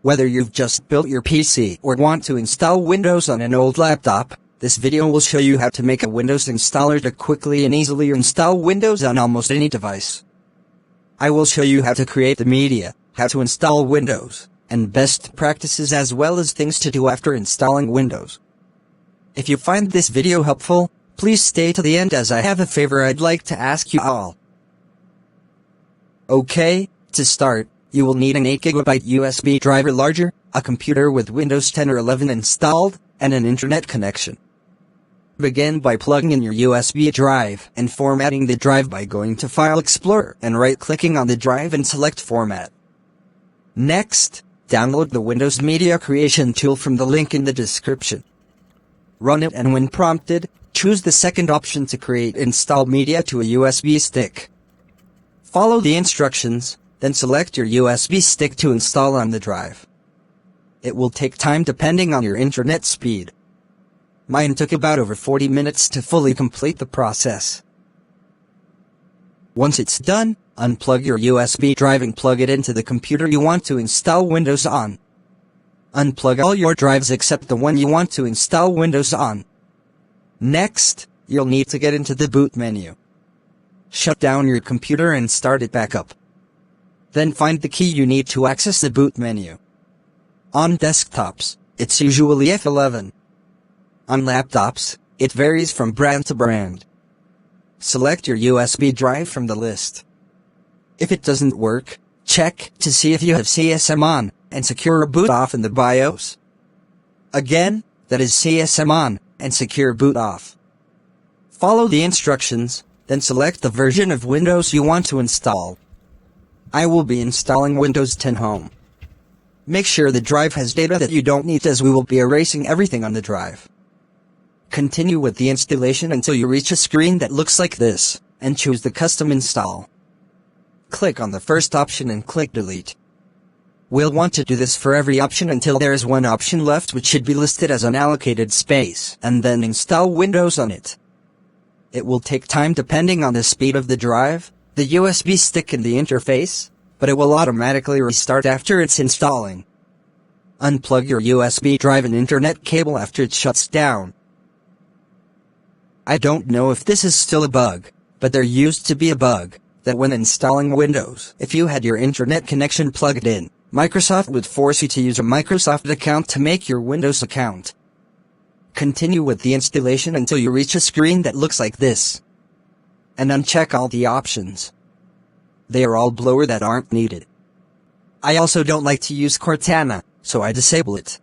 Whether you've just built your PC or want to install Windows on an old laptop, this video will show you how to make a Windows installer to quickly and easily install Windows on almost any device. I will show you how to create the media, how to install Windows, and best practices as well as things to do after installing Windows. If you find this video helpful, please stay to the end as I have a favor I'd like to ask you all. Okay, to start, you will need an 8GB USB drive or larger, a computer with Windows 10 or 11 installed, and an internet connection. Begin by plugging in your USB drive and formatting the drive by going to File Explorer and right-clicking on the drive and select Format. Next, download the Windows Media Creation tool from the link in the description. Run it and when prompted, choose the second option to create install media to a USB stick. Follow the instructions, then select your USB stick to install on the drive. It will take time depending on your internet speed. Mine took about over 40 minutes to fully complete the process. Once it's done, unplug your USB drive and plug it into the computer you want to install Windows on. Unplug all your drives except the one you want to install Windows on. Next, you'll need to get into the boot menu. Shut down your computer and start it back up. Then find the key you need to access the boot menu. On desktops, it's usually F11. On laptops, it varies from brand to brand. Select your USB drive from the list. If it doesn't work, check to see if you have CSM on, and secure boot off in the BIOS. Again, that is CSM on, and secure boot off. Follow the instructions, then select the version of Windows you want to install. I will be installing Windows 10 Home. Make sure the drive has data that you don't need as we will be erasing everything on the drive. Continue with the installation until you reach a screen that looks like this, and choose the custom install. Click on the first option and click delete. We'll want to do this for every option until there is one option left which should be listed as unallocated space, and then install Windows on it. It will take time depending on the speed of the drive, the USB stick and the interface, but it will automatically restart after it's installing. Unplug your USB drive and internet cable after it shuts down. I don't know if this is still a bug, but there used to be a bug, that when installing Windows, if you had your internet connection plugged in, Microsoft would force you to use a Microsoft account to make your Windows account. Continue with the installation until you reach a screen that looks like this. And uncheck all the options. They are all blur that aren't needed. I also don't like to use Cortana, so I disable it.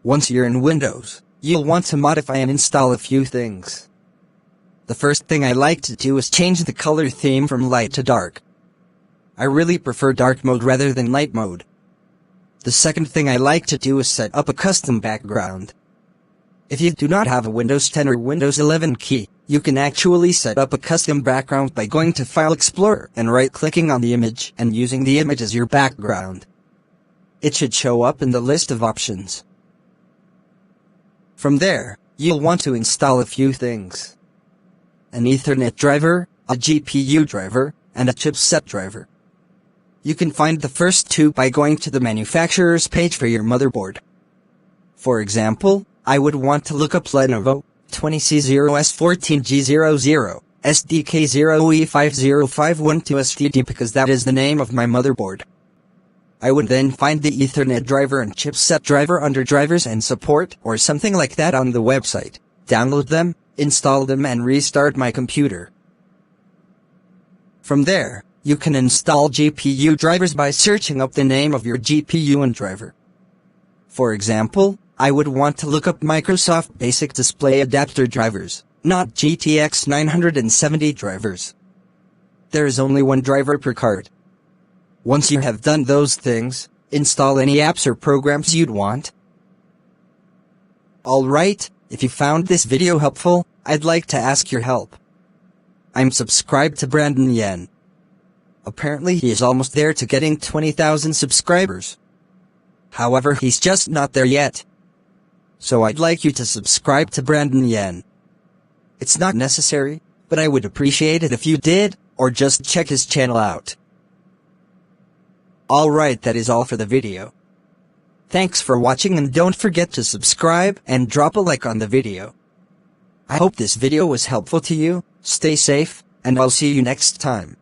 Once you're in Windows, you'll want to modify and install a few things. The first thing I like to do is change the color theme from light to dark. I really prefer dark mode rather than light mode. The second thing I like to do is set up a custom background. If you do not have a Windows 10 or Windows 11 key, you can actually set up a custom background by going to File Explorer and right-clicking on the image and using the image as your background. It should show up in the list of options. From there, you'll want to install a few things. An Ethernet driver, a GPU driver, and a chipset driver. You can find the first two by going to the manufacturer's page for your motherboard. For example, I would want to look up Lenovo 20C0S14G00, SDK0E50512STD because that is the name of my motherboard. I would then find the Ethernet driver and chipset driver under Drivers and Support or something like that on the website, download them, install them and restart my computer. From there, you can install GPU drivers by searching up the name of your GPU and driver. For example, I would want to look up Microsoft Basic Display Adapter drivers, not GTX 970 drivers. There is only one driver per card. Once you have done those things, install any apps or programs you'd want. Alright, if you found this video helpful, I'd like to ask your help. I'm subscribed to Brandon Yen. Apparently he is almost there to getting 20,000 subscribers. However, he's just not there yet. So I'd like you to subscribe to Brandon Yen. It's not necessary, but I would appreciate it if you did, or just check his channel out. Alright, that is all for the video. Thanks for watching, and don't forget to subscribe and drop a like on the video. I hope this video was helpful to you. Stay safe, and I'll see you next time.